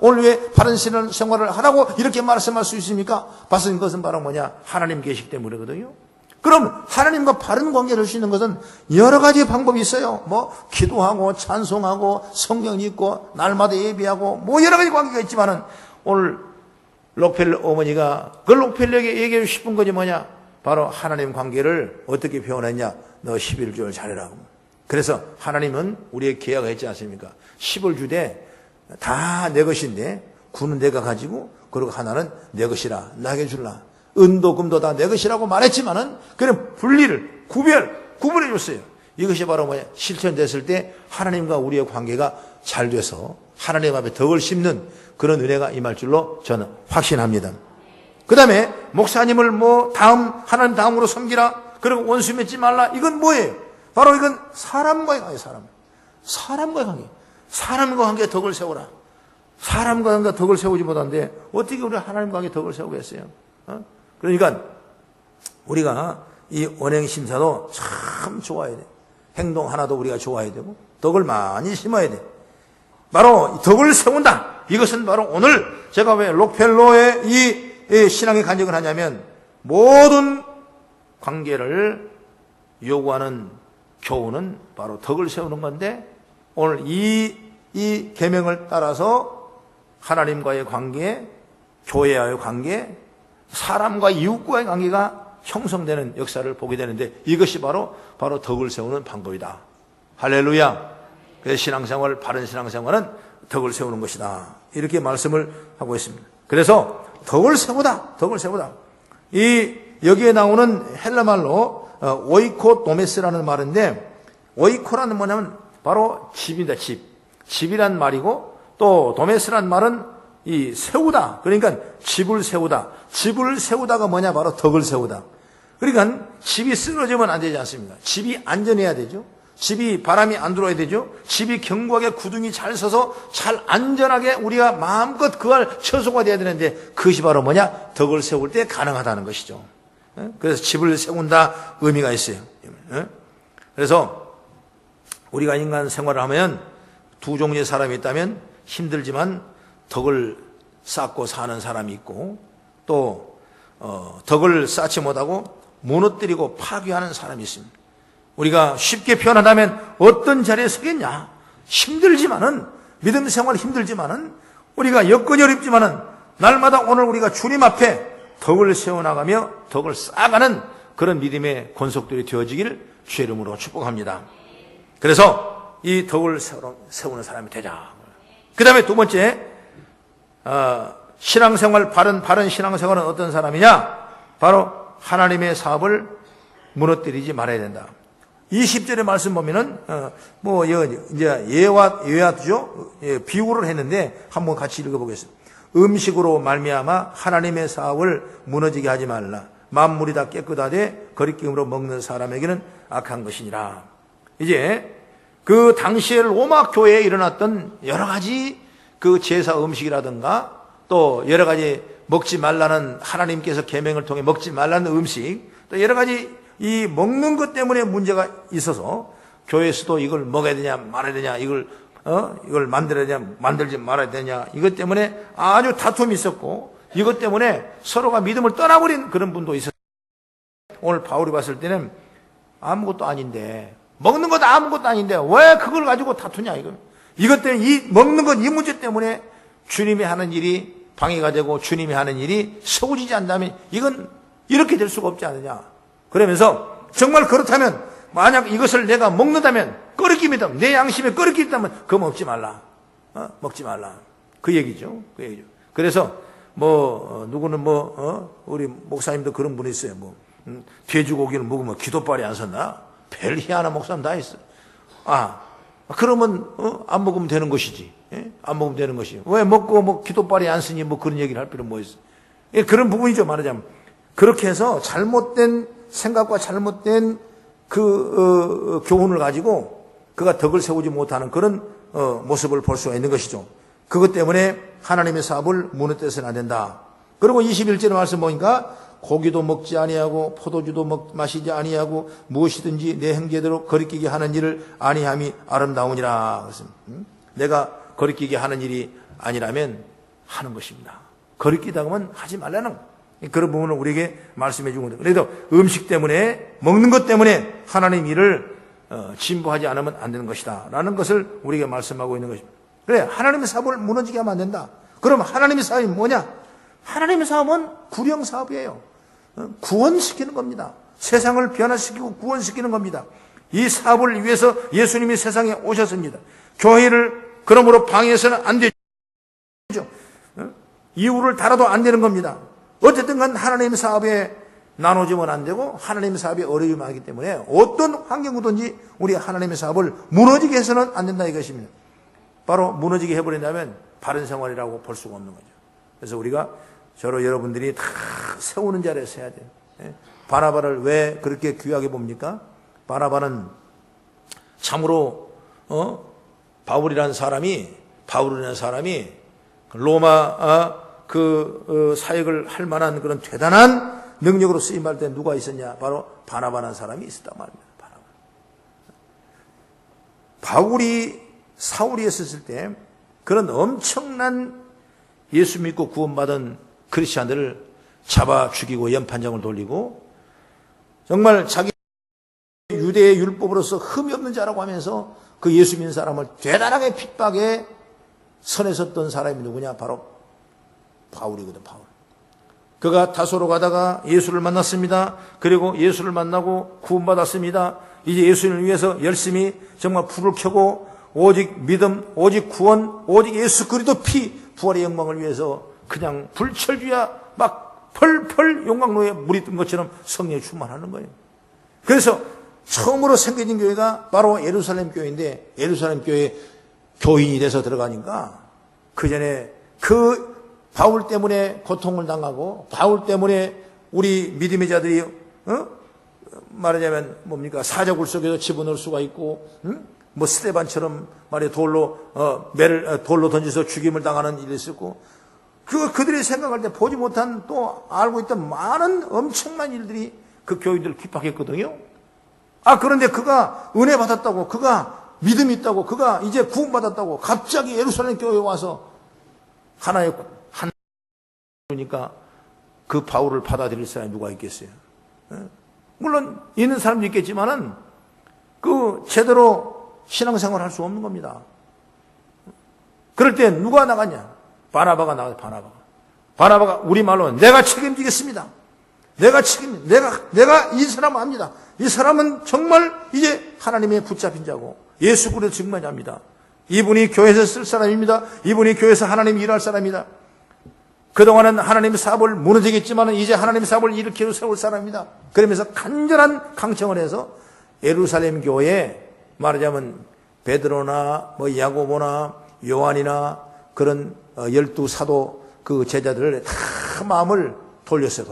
오늘 왜 바른 신앙생활을 하라고 이렇게 말씀할 수 있습니까? 바른 것은 바로 뭐냐? 하나님 계시기 때문이거든요. 그럼 하나님과 바른 관계를 할 수 있는 것은 여러 가지 방법이 있어요. 기도하고 찬송하고 성경 읽고 날마다 예배하고 여러 가지 관계가 있지만은, 오늘 록펠러 어머니가 그 록펠러에게 얘기하고 싶은 것이 뭐냐? 바로 하나님 관계를 어떻게 표현했냐? 너 11조를 잘해라. 그래서 하나님은 우리의 계약을 했지 않습니까? 10을 주되 다 내 것인데 9는 내가 가지고, 그리고 하나는 내 것이라 나에게 줄라. 은도 금도 다 내 것이라고 말했지만은 그런 구분해 줬어요. 이것이 바로 뭐냐? 실천됐을 때 하나님과 우리의 관계가 잘 돼서 하나님 앞에 덕을 심는 그런 은혜가 임할 줄로 저는 확신합니다. 그 다음에 목사님을 하나님 다음으로 섬기라. 그리고 원수 맺지 말라. 이건 뭐예요? 바로 이건 사람과의 관계, 사람과의 관계. 사람과 관계 덕을 세우라. 사람과 관계 덕을 세우지 못한데 어떻게 우리가 하나님과 관계 덕을 세우겠어요? 그러니까 우리가 이 언행심사도 참 좋아야 돼. 행동 하나도 우리가 좋아야 되고 덕을 많이 심어야 돼. 바로 덕을 세운다. 이것은 바로 오늘 제가 왜 록펠러의 이 신앙의 간증을 하냐면, 모든 관계를 요구하는 교훈은 바로 덕을 세우는 건데, 오늘 이 계명을 따라서 하나님과의 관계, 교회와의 관계, 사람과 이웃과의 관계가 형성되는 역사를 보게 되는데, 이것이 바로 덕을 세우는 방법이다. 할렐루야. 그래서 신앙생활, 바른 신앙생활은 덕을 세우는 것이다. 이렇게 말씀을 하고 있습니다. 그래서 덕을 세우다. 여기에 나오는 헬라말로 오이코도메스라는 말인데, 오이코라는 뭐냐면 바로 집입니다. 집이란 말이고, 또 도메스란 말은 이 세우다. 그러니까 집을 세우다. 집을 세우다가 뭐냐? 바로 덕을 세우다. 그러니까 집이 쓰러지면 안 되지 않습니까? 집이 안전해야 되죠. 집이 바람이 안 들어와야 되죠. 집이 견고하게 구둥이 잘 서서 잘 안전하게 우리가 마음껏 그할 처소가 돼야 되는데, 그것이 바로 뭐냐? 덕을 세울 때 가능하다는 것이죠. 그래서 집을 세운다 의미가 있어요. 그래서 우리가 인간 생활을 하면 두 종류의 사람이 있다면, 힘들지만 덕을 쌓고 사는 사람이 있고, 또 덕을 쌓지 못하고 무너뜨리고 파괴하는 사람이 있습니다. 우리가 쉽게 표현하자면 어떤 자리에 서겠냐? 힘들지만은, 믿음 생활 힘들지만은, 우리가 여건이 어렵지만은 날마다 오늘 우리가 주님 앞에 덕을 세워나가며 덕을 쌓아가는 그런 믿음의 권속들이 되어지기를 주의 이름으로 축복합니다. 그래서 이 덕을 세우는 사람이 되자. 그 다음에 두 번째, 신앙생활, 바른 신앙생활은 어떤 사람이냐? 바로 하나님의 사업을 무너뜨리지 말아야 된다. 20절의 말씀 보면은, 이제 예화죠? 비유를 했는데, 한번 같이 읽어보겠습니다. 음식으로 말미암아 하나님의 사업을 무너지게 하지 말라. 만물이 다 깨끗하되 거리낌으로 먹는 사람에게는 악한 것이니라. 이제 그 당시에 로마 교회에 일어났던 여러 가지 그 제사 음식이라든가, 또 여러 가지 먹지 말라는, 하나님께서 계명을 통해 먹지 말라는 음식, 또 여러 가지 이 먹는 것 때문에 문제가 있어서 교회에서도 이걸 먹어야 되냐 말아야 되냐, 이걸 만들어야 되냐 만들지 말아야 되냐, 이것 때문에 아주 다툼이 있었고, 이것 때문에 서로가 믿음을 떠나버린 그런 분도 있었어요. 오늘 바울이 봤을 때는 아무것도 아닌데, 먹는 것도 아무것도 아닌데 왜 그걸 가지고 다투냐, 이것 때문에, 이 먹는 것 이 문제 때문에 주님이 하는 일이 방해가 되고 주님이 하는 일이 세워지지 않다면 이건 이렇게 될 수가 없지 않느냐. 그러면서 정말 그렇다면, 만약 이것을 내가 먹는다면, 꺼리낌이다, 내 양심에 꺼리낌이다면 그거 먹지 말라. 먹지 말라. 그 얘기죠. 그래서 누구는 우리 목사님도 그런 분이 있어요. 돼지고기를 먹으면 기도발이 안 섰나? 별 희한한 목사님 다 있어. 그러면 안 먹으면 되는 것이지. 안 먹으면 되는 것이. 왜 먹고 기도발이 안 쓰니 그런 얘기를 할 필요는 뭐 있어? 그런 부분이죠, 말하자면. 그렇게 해서 잘못된 생각과 잘못된 그 교훈을 가지고 그가 덕을 세우지 못하는 그런 모습을 볼 수가 있는 것이죠. 그것 때문에 하나님의 사업을 무너뜨려서는 안 된다. 그리고 21절의 말씀 보니까 고기도 먹지 아니하고 포도주도 마시지 아니하고 무엇이든지 내 형제대로 거리끼게 하는 일을 아니함이 아름다우니라. 그렇습니다. 내가 거리끼게 하는 일이 아니라면 하는 것입니다. 거리끼다 하면 하지 말라는 그런 부분을 우리에게 말씀해 주는 거예요. 그래도 음식 때문에, 먹는 것 때문에 하나님 일을 진보하지 않으면 안 되는 것이다 라는 것을 우리에게 말씀하고 있는 것입니다. 그래, 하나님의 사업을 무너지게 하면 안 된다. 그럼 하나님의 사업이 뭐냐? 하나님의 사업은 구령 사업이에요. 구원시키는 겁니다. 세상을 변화시키고 구원시키는 겁니다. 이 사업을 위해서 예수님이 세상에 오셨습니다. 교회를 그러므로 방해해서는 안 되죠. 이유를 달아도 안 되는 겁니다. 어쨌든 간 하나님의 사업에 나눠지면 안 되고 하나님의 사업에 어려움이 많기 때문에 어떤 환경이든지 우리 하나님의 사업을 무너지게 해서는 안 된다 이것입니다. 바로 무너지게 해버린다면 바른 생활이라고 볼 수가 없는 거죠. 그래서 우리가 저로 여러분들이 다 세우는 자리에 서야 돼요. 바나바를 왜 그렇게 귀하게 봅니까? 바나바는 참으로 바울이라는 사람이 로마 사역을 할 만한 그런 대단한 능력으로 쓰임받을 때 누가 있었냐? 바로 바나바라는 사람이 있었단 말입니다. 바울이 사울이 했었을 때 그런 엄청난 예수 믿고 구원받은 크리스찬들을 잡아 죽이고 연판장을 돌리고 정말 자기 유대의 율법으로서 흠이 없는 자라고 하면서 그 예수 믿는 사람을 대단하게 핍박에 선에 섰던 사람이 누구냐? 바로 바울이거든, 바울. 그가 다소로 가다가 예수를 만났습니다. 그리고 예수를 만나고 구원받았습니다. 이제 예수님을 위해서 열심히 정말 불을 켜고 오직 믿음, 오직 구원, 오직 예수 그리스도 피, 부활의 영광을 위해서 그냥 불철주야 막 펄펄 용광로에 물이 뜬 것처럼 성령이 충만하는 거예요. 그래서 처음으로 생겨진 교회가 바로 예루살렘 교회인데, 예루살렘 교회 교인이 돼서 들어가니까 그 전에 그 바울 때문에 고통을 당하고, 바울 때문에 우리 믿음의 자들이 말하자면 뭡니까, 사자굴 속에서 집어넣을 수가 있고, 뭐 스테반처럼 말이야 돌로 던져서 죽임을 당하는 일이 있었고, 그들이 생각할 때 보지 못한 또 알고 있던 많은 엄청난 일들이 그 교인들을 핍박했거든요. 그런데 그가 은혜 받았다고, 그가 믿음이 있다고, 그가 이제 구원받았다고 갑자기 예루살렘 교회에 와서 하나의 그러니까 그 바울을 받아들일 사람이 누가 있겠어요? 물론 있는 사람도 있겠지만은 그 제대로 신앙생활을 할 수 없는 겁니다. 그럴 때 누가 나갔냐? 바나바가 나가요. 바나바가 우리말로 내가 책임지겠습니다. 내가 이 사람 압니다. 이 사람은 정말 이제 하나님의 붙잡힌 자고 예수 그리스도 증거자입니다. 이분이 교회에서 쓸 사람입니다. 이분이 교회에서 하나님이 일할 사람이다. 그동안은 하나님의 사업을 무너지겠지만 이제 하나님의 사업을 일으켜 세울 사람입니다. 그러면서 간절한 강청을 해서 예루살렘 교회에 말하자면 베드로나 야고보나 요한이나 그런 12사도 그 제자들을 다 마음을 돌렸어요.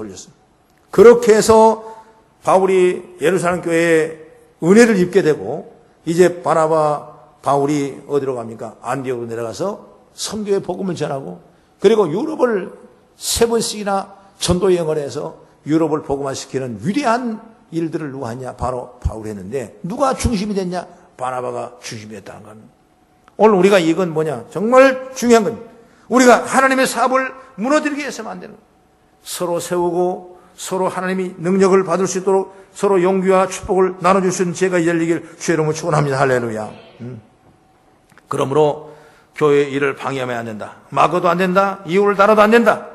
그렇게 해서 바울이 예루살렘 교회에 은혜를 입게 되고, 이제 바나바 바울이 어디로 갑니까? 안디옥으로 내려가서 선교의 복음을 전하고, 그리고 유럽을 3번씩이나 전도 여행을 해서 유럽을 복음화시키는 위대한 일들을 누가 했냐? 바로 바울이 했는데, 누가 중심이 됐냐? 바나바가 중심이 됐다는 겁니다. 오늘 우리가 이건 뭐냐? 정말 중요한 겁니다. 우리가 하나님의 사업을 무너뜨리게 해서는 안 되는 거예요. 서로 세우고 서로 하나님이 능력을 받을 수 있도록 서로 용기와 축복을 나눠줄 수 있는 제가 열리길 주의 이름으로 축원합니다. 할렐루야. 그러므로 교회의 일을 방해하면 안 된다. 막아도 안 된다. 이유를 달아도 안 된다.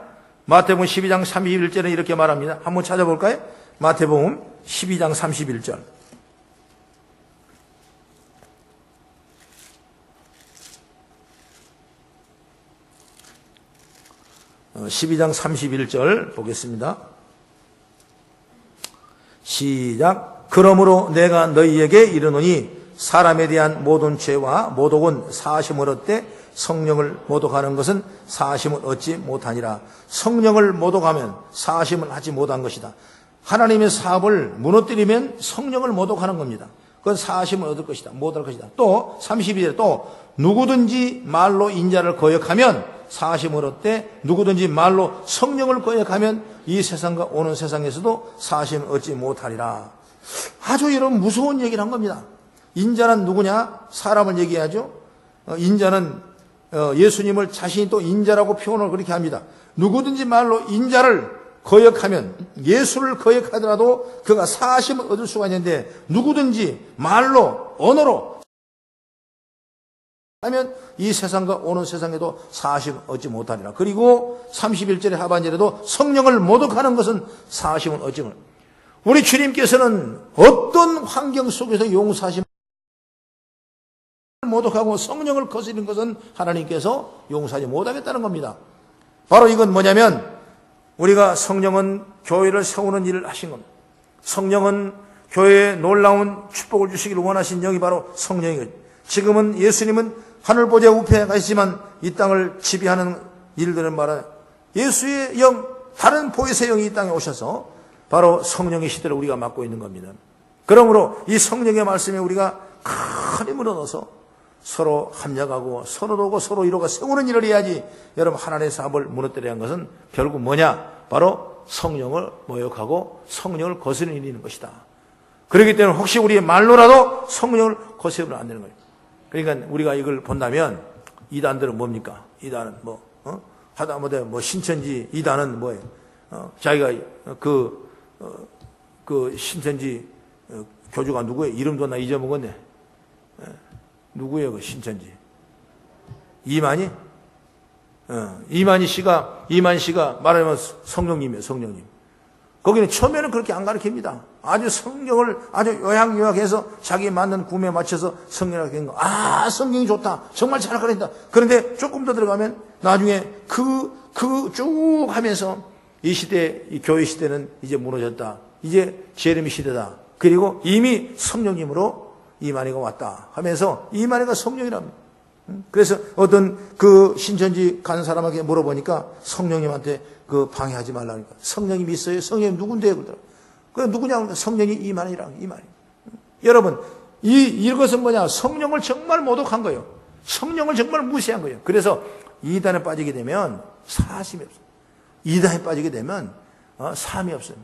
마태복음 12장 31절에 이렇게 말합니다. 한번 찾아볼까요? 마태복음 12장 31절. 12장 31절 보겠습니다. 시작. 그러므로 내가 너희에게 이르노니 사람에 대한 모든 죄와 모독은 사하심을 얻되 성령을 모독하는 것은 사하심을 얻지 못하니라. 성령을 모독하면 사하심을 하지 못한 것이다. 하나님의 사업을 무너뜨리면 성령을 모독하는 겁니다. 그건 사하심을 얻을 것이다. 못할 것이다. 또 32절에 또 누구든지 말로 인자를 거역하면 사하심을 얻되 누구든지 말로 성령을 거역하면 이 세상과 오는 세상에서도 사하심을 얻지 못하리라. 아주 여러분 무서운 얘기를 한 겁니다. 인자는 누구냐? 사람을 얘기하죠. 인자는 예수님을 자신이 또 인자라고 표현을 그렇게 합니다. 누구든지 말로 인자를 거역하면, 예수를 거역하더라도 그가 사하심을 얻을 수가 있는데, 누구든지 말로 언어로 하면 이 세상과 오는 세상에도 사하심을 얻지 못하리라. 그리고 31절의 하반절에도 성령을 모독하는 것은 사하심을 얻지 못하리라. 우리 주님께서는 어떤 환경 속에서 용서하심을 모독하고 성령을 거스리는 것은 하나님께서 용서하지 못하겠다는 겁니다. 바로 이건 뭐냐면, 우리가 성령은 교회를 세우는 일을 하신 겁니다. 성령은 교회에 놀라운 축복을 주시기를 원하신 영이 바로 성령이거든요. 지금은 예수님은 하늘보좌 우편에 가시지만 이 땅을 지배하는 일들은 말하는 예수의 영, 다른 보혜사의 영이 이 땅에 오셔서 바로 성령의 시대를 우리가 맡고 있는 겁니다. 그러므로 이 성령의 말씀에 우리가 큰 힘을 얻어서 서로 합력하고 서로 도고 서로 이루고 세우는 일을 해야지. 여러분, 하나님의 사업을 무너뜨려야 하는 것은 결국 뭐냐? 바로 성령을 모욕하고 성령을 거스르는 일이 있는 것이다. 그렇기 때문에 혹시 우리의 말로라도 성령을 거스르면 안 되는 거예요. 그러니까 우리가 이걸 본다면 이단들은 뭡니까? 이단은 하다못해 신천지 이단은 뭐예요? 자기가 그 신천지 교주가 누구예요? 이름도 나 잊어먹었네. 누구예요? 그 신천지 이만희? 이만희 씨가 말하면 성령님이에요. 성령님. 거기는 처음에는 그렇게 안 가르칩니다. 아주 성경을 아주 요약해서 자기에 맞는 구매에 맞춰서 성경을 된 거. 아, 성경이 좋다. 정말 잘 가른다. 그런데 조금 더 들어가면 나중에 쭉 하면서 이 시대, 이 교회 시대는 이제 무너졌다. 이제 제레미 시대다. 그리고 이미 성령님으로 이만희가 왔다 하면서 이만희가 성령이랍니다. 그래서 어떤 그 신천지 간 사람에게 물어보니까 성령님한테 그 방해하지 말라니까. 성령님이 있어요. 성령님 누군데요? 그러더라고요. 그 누구냐? 성령이 이만희라고, 이만희. 여러분, 이것은 뭐냐? 성령을 정말 모독한 거예요. 성령을 정말 무시한 거예요. 그래서 이단에 빠지게 되면 사심이 없어요. 이단에 빠지게 되면 사함이 없어요.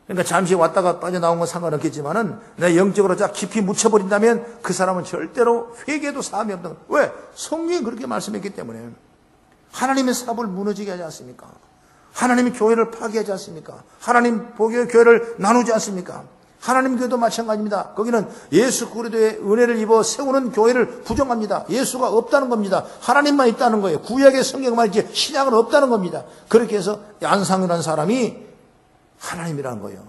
그러니까 잠시 왔다가 빠져나온 건 상관없겠지만은 내가 영적으로 쫙 깊이 묻혀버린다면 그 사람은 절대로 회개도 사함이 없다. 왜? 성령이 그렇게 말씀했기 때문에. 하나님의 사업을 무너지게 하지 않습니까? 하나님이 교회를 파괴하지 않습니까? 하나님 교회를 나누지 않습니까? 하나님 교회도 마찬가지입니다. 거기는 예수 그리스도의 은혜를 입어 세우는 교회를 부정합니다. 예수가 없다는 겁니다. 하나님만 있다는 거예요. 구약의 성경만 있지 신약은 없다는 겁니다. 그렇게 해서 안상이라는 사람이 하나님이라는 거예요.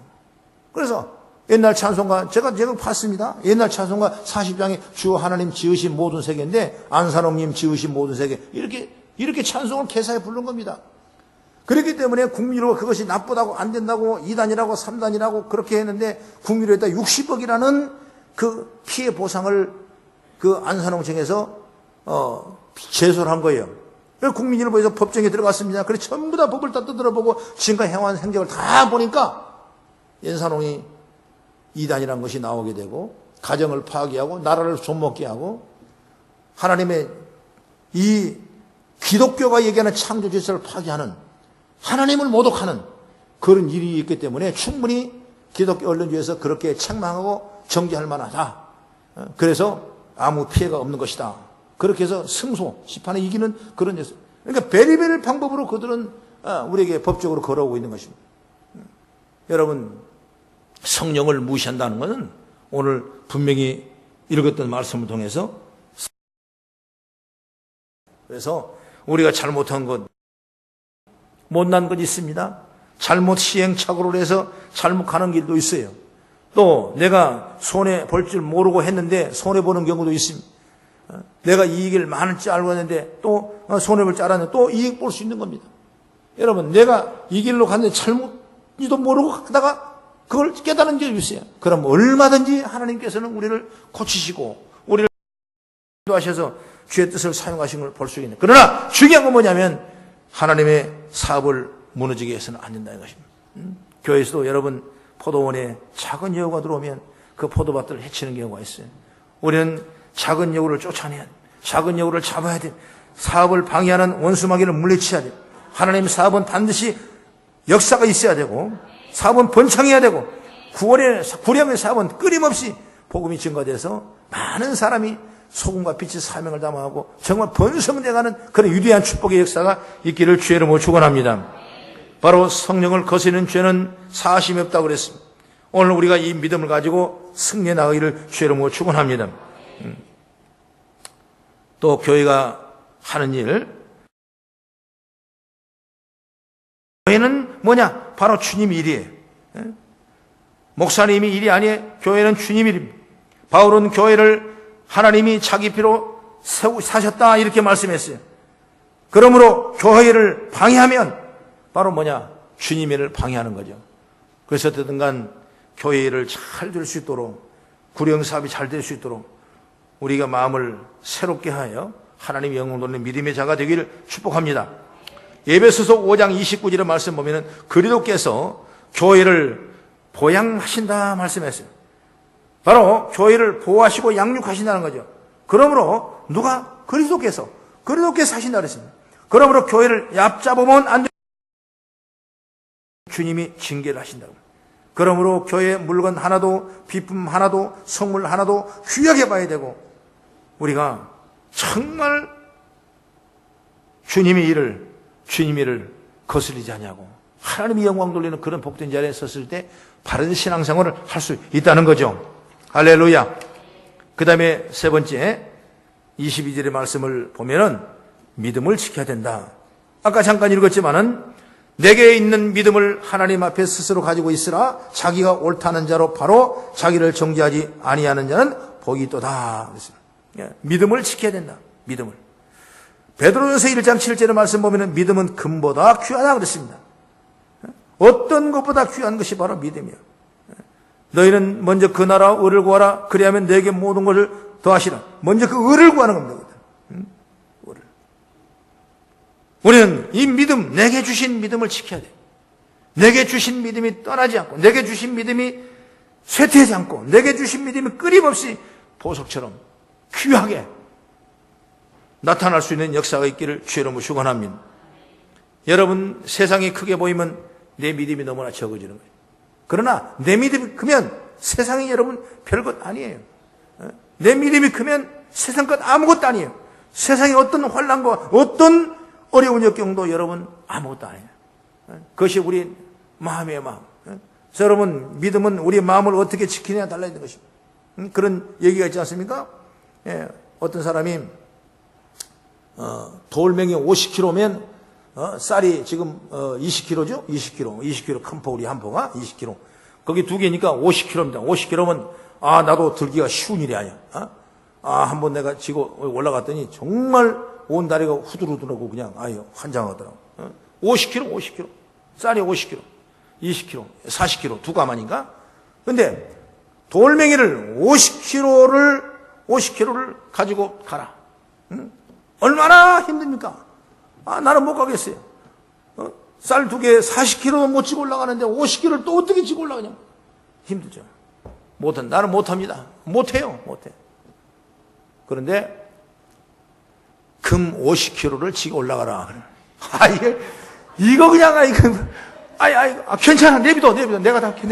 그래서 옛날 찬송가 제가 봤습니다. 옛날 찬송가 40장에 주 하나님 지으신 모든 세계인데 안산홍님 지으신 모든 세계 이렇게 찬송을 개사해 부른 겁니다. 그렇기 때문에 국민으로 그것이 나쁘다고 안 된다고 2단이라고 3단이라고 그렇게 했는데 국민으로에다 60억이라는 그 피해 보상을 그 안산홍청에서 제소를 한 거예요. 그래서 국민일보에서 법정에 들어갔습니다. 그래서 전부 다 법을 다 두드려보고 지금까지 해온 행적을 다 보니까 연산홍이 2단이라는 것이 나오게 되고 가정을 파괴하고 나라를 좀먹게 하고 하나님의 이 기독교가 얘기하는 창조 질서를 파괴하는 하나님을 모독하는 그런 일이 있기 때문에 충분히 기독교 언론주에서 그렇게 책망하고 정죄할 만하다. 그래서 아무 피해가 없는 것이다. 그렇게 해서 승소, 심판에 이기는 그런 데서. 그러니까 베리베리 방법으로 그들은 우리에게 법적으로 걸어오고 있는 것입니다. 여러분, 성령을 무시한다는 것은 오늘 분명히 읽었던 말씀을 통해서 그래서 우리가 잘못한 것, 못난 것이 있습니다. 잘못 시행착오를 해서 잘못 가는 길도 있어요. 또 내가 손해볼 줄 모르고 했는데 손해보는 경우도 있습니다. 내가 이익을 많을 줄 알고 했는데 또 손해볼 줄 알았는데 또 이익 볼 수 있는 겁니다. 여러분, 내가 이 길로 갔는데 잘못지도 모르고 하다가 그걸 깨달은 적이 있어요. 그럼 얼마든지 하나님께서는 우리를 고치시고 우리를 인도하셔서 주의 뜻을 사용하신 걸 볼 수 있는. 그러나 중요한 건 뭐냐면 하나님의 사업을 무너지게 해서는 안 된다는 것입니다. 교회에서도 여러분 포도원에 작은 여우가 들어오면 그 포도밭을 해치는 경우가 있어요. 우리는 작은 여우를 쫓아내야 돼. 작은 여우를 잡아야 돼. 사업을 방해하는 원수마귀를 물리쳐야 돼. 하나님 사업은 반드시 역사가 있어야 되고 사업은 번창해야 되고 구령의 사업은 끊임없이 복음이 증거돼서 많은 사람이 소금과 빛의 사명을 담아하고 정말 번성돼가는 그런 위대한 축복의 역사가 있기를 주의 이름으로 축원합니다. 바로 성령을 거스르는 죄는 사하심이 없다고 그랬습니다. 오늘 우리가 이 믿음을 가지고 승리해 나가기를 주의 이름으로 축원합니다. 또 교회가 하는 일, 교회는 뭐냐? 바로 주님 일이에요. 목사님이 일이 아니에요. 교회는 주님 일입니다. 바울은 교회를 하나님이 자기 피로 사셨다 이렇게 말씀했어요. 그러므로 교회를 방해하면 바로 뭐냐? 주님 일을 방해하는 거죠. 그래서 어쨌든 간 교회 일을 잘 될 수 있도록 구령사업이 잘 될 수 있도록 우리가 마음을 새롭게 하여 하나님의 영광 돌리는 믿음의 자가 되기를 축복합니다. 에베소서 5장 29절의 말씀 보면은 그리스도께서 교회를 보양하신다 말씀했어요. 바로 교회를 보호하시고 양육하신다는 거죠. 그러므로 누가? 그리스도께서 하신다 그랬습니다. 그러므로 교회를 얕잡으면 안 돼. 주님이 징계를 하신다고. 그러므로 교회 물건 하나도 비품 하나도 성물 하나도 귀하게 봐야 되고 우리가 정말 주님의 일을 거스리지 않냐고 하나님이 영광 돌리는 그런 복된 자리에 섰을 때 바른 신앙생활을 할 수 있다는 거죠. 할렐루야. 그 다음에 세 번째 22절의 말씀을 보면은 믿음을 지켜야 된다. 아까 잠깐 읽었지만은 내게 있는 믿음을 하나님 앞에 스스로 가지고 있으라. 자기가 옳다는 자로 바로 자기를 정죄하지 아니하는 자는 복이 있도다. 믿음을 지켜야 된다. 믿음을. 베드로전서 1장 7절의 말씀 보면 믿음은 금보다 귀하다 그랬습니다. 어떤 것보다 귀한 것이 바로 믿음이야. 너희는 먼저 그 나라 의를 구하라. 그리하면 너에게 모든 것을 더하시라. 먼저 그 의를 구하는 겁니다. 의를. 우리는 이 믿음, 내게 주신 믿음을 지켜야 돼. 내게 주신 믿음이 떠나지 않고, 내게 주신 믿음이 쇠퇴하지 않고, 내게 주신 믿음이 끊임없이 보석처럼 귀하게 나타날 수 있는 역사가 있기를 주의 이름으로 축원합니다. 여러분, 세상이 크게 보이면 내 믿음이 너무나 적어지는 거예요. 그러나 내 믿음이 크면 세상이 여러분 별것 아니에요. 내 믿음이 크면 세상 것 아무것도 아니에요. 세상의 어떤 환난과 어떤 어려운 역경도 여러분 아무것도 아니에요. 그것이 우리 마음의 마음. 그래서 여러분, 믿음은 우리 마음을 어떻게 지키느냐에 달라있는 것입니다. 그런 얘기가 있지 않습니까? 어떤 사람이 돌멩이 50kg면 쌀이 지금 20kg죠? 20kg 큰 포, 우리 한 포가 20kg. 거기 두 개니까 50kg입니다. 50kg면 나도 들기가 쉬운 일이 아니야. 한번 내가 지고 올라갔더니 정말 온 다리가 후들후들하고 그냥 환장하더라고. 50kg. 쌀이 50kg, 20kg, 40kg 두 가마니까. 근데 돌멩이를 50kg를 가지고 가라. 얼마나 힘듭니까? 나는 못 가겠어요. 쌀 두 개 40kg도 못 지고 올라가는데 50kg를 또 어떻게 지고 올라가냐? 힘들죠. 나는 못합니다. 못해요. 그런데 금 50kg를 지고 올라가라. 이거 그냥 괜찮아. 내비둬. 내가 다 할게.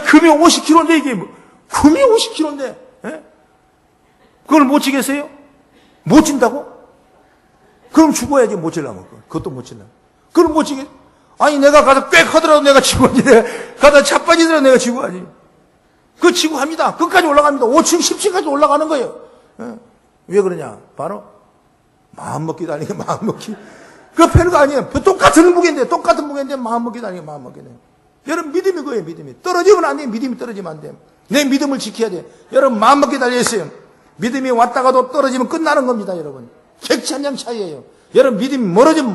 금이 50kg인데 이게 금이 50kg인데 그걸 못 지겠어요? 못 진다고? 그럼 죽어야지. 못 질라면 그것도 못 질라. 그럼 못 지겠? 내가 가서 꽥 하더라도 내가 지고 하지. 내가 가다 자빠지더라도 내가 지고 하지. 그거 지고 합니다. 끝까지 올라갑니다. 5층 10층까지 올라가는 거예요. 왜 그러냐? 바로 마음먹기도 아니고 마음먹기. 그거 별거 아니에요. 똑같은 무게인데 마음먹기도 아니고 마음먹기도 아니에요. 여러분, 믿음이 그거예요. 믿음이 떨어지면 안 돼요. 믿음이 떨어지면 안 돼요. 내 믿음을 지켜야 돼요. 여러분, 마음먹기 달려있어요. 믿음이 왔다가도 떨어지면 끝나는 겁니다. 여러분, 객치 한 장 차이예요. 여러분, 믿음이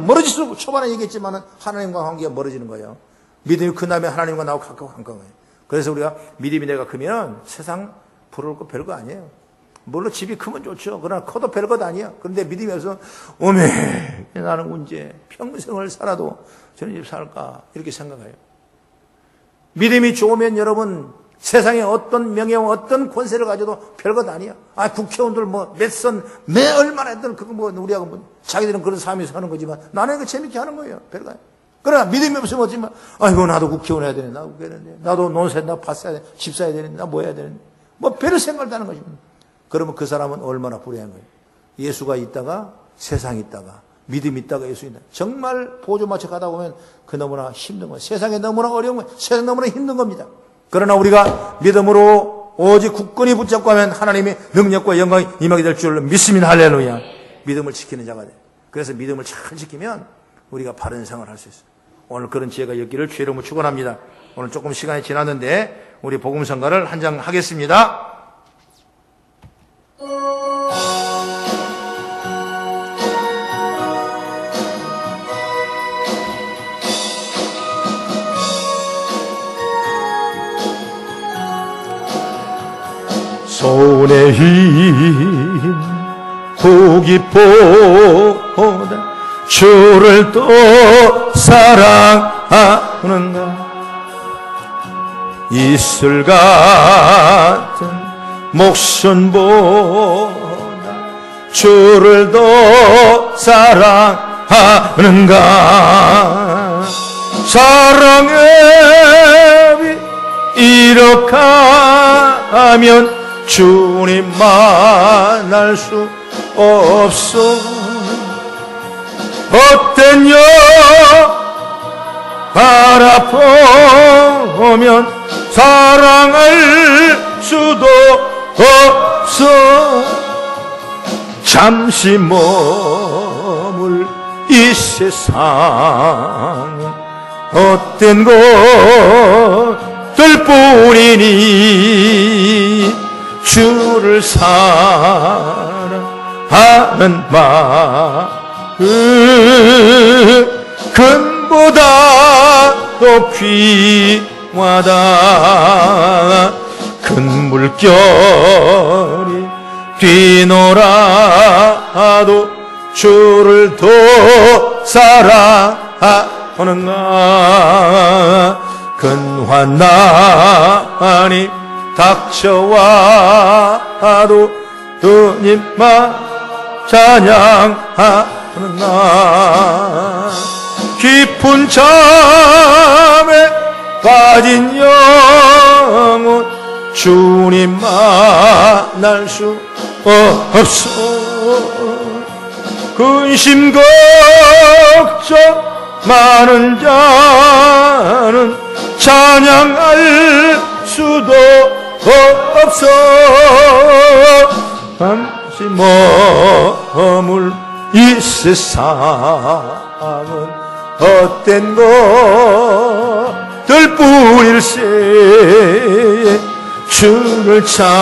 멀어질수록 초반에 얘기했지만 하나님과 관계가 멀어지는 거예요. 믿음이 큰 다음에 하나님과 나하고 가까운 거예요. 그래서 우리가 믿음이 내가 크면 세상 부러울 거 별거 아니에요. 물론 집이 크면 좋죠. 그러나 커도 별것 아니야. 그런데 믿음이 없어서 나는 언제 평생을 살아도 저런 집 살까 이렇게 생각해요. 믿음이 좋으면 여러분, 세상에 어떤 명예와 어떤 권세를 가져도 별것 아니야. 국회의원들 매 얼마나 했든 그거 우리하고 자기들은 그런 삶이 사는 거지만 나는 이거 재밌게 하는 거예요. 별거 아니야. 그러나 믿음이 없으면 어찌면 나도 국회의원 해야 되는데, 나도 논세, 나 밭 사야 돼, 집 사야 되는데, 나 뭐 해야 되는데, 별 생각도 하는 것입니다. 그러면 그 사람은 얼마나 불행한 거예요. 예수가 있다가 세상이 있다가 믿음이 있다가 예수 있다. 정말 보조 맞춰 가다 보면 그 너무나 힘든 거예요. 세상에 너무나 어려운 거예요. 세상에 너무나 힘든 겁니다. 그러나 우리가 믿음으로 오직 굳건히 붙잡고 하면 하나님의 능력과 영광이 임하게 될 줄 믿습니다. 할렐루야. 믿음을 지키는 자가 돼. 그래서 믿음을 잘 지키면 우리가 바른 생활을 할 수 있어요. 오늘 그런 지혜가 있기를 주의 이름으로 축원합니다. 오늘 조금 시간이 지났는데 우리 복음성가를 한 장 하겠습니다. 손의 힘 보기보다 주를 또 사랑하는가. 이슬 같은 목숨보다 주를 더 사랑하는가. 사랑의 빛 이룩하면 주님 만날 수 없어. 헛된 여 바라보면 사랑할 수도 없어. 잠시 머물 이 세상 헛된 것들 뿐이니 주를 사랑하는 마음 금보다 더 귀하다. 큰 물결이 뒤놀아도 주를 더 사랑하는가. 큰 환난이 닥쳐와도 주님만 찬양하는가. 깊은 잠에 빠진 영혼 주님 만날 수 없어. 근심 걱정 많은 자는 찬양할 수도 없어. 잠시 머물 이 세상은 헛된 것들 뿐일세. 주를 찬양하는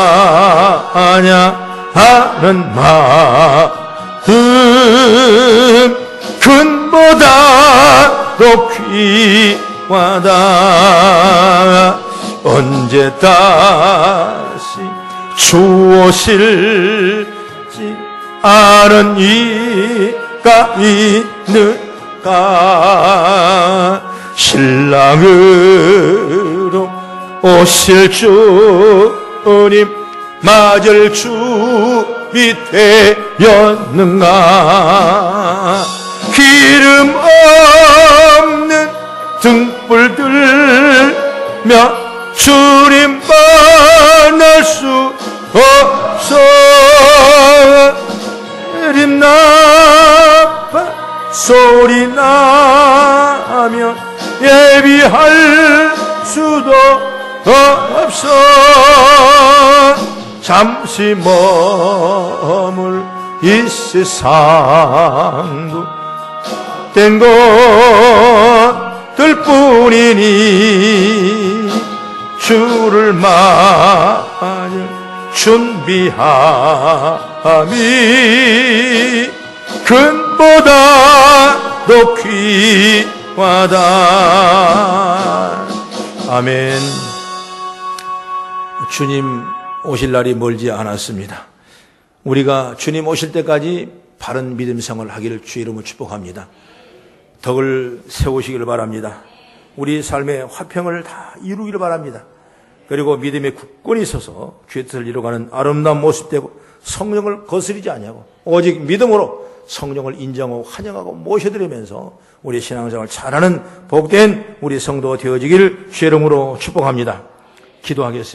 마음 금보다 더 귀하다. 언제 다시 주 오실지 아는 이가 있는가. 신랑으로 오실 주님 맞을 준비 되었는가. 기름 없는 등불 들며 주님 만날 수 없어. 내림 나파 소리 나면 예비할 수도 없어. 잠시 머물 이 세상도 된 것들 뿐이니 주를 맞을 준비함이 금보다 더 귀하다. 아멘. 주님 오실 날이 멀지 않았습니다. 우리가 주님 오실 때까지 바른 믿음 생활을 하기를 주의 이름으로 축복합니다. 덕을 세우시기를 바랍니다. 우리 삶의 화평을 다 이루기를 바랍니다. 그리고 믿음의 굳건히 있어서 주의 뜻을 이루어가는 아름다운 모습 되고 성령을 거스르지 아니하고 오직 믿음으로 성령을 인정하고 환영하고 모셔드리면서 우리 신앙생활을 잘하는 복된 우리 성도가 되어지기를 주의 이름으로 축복합니다. 기도하겠습니다.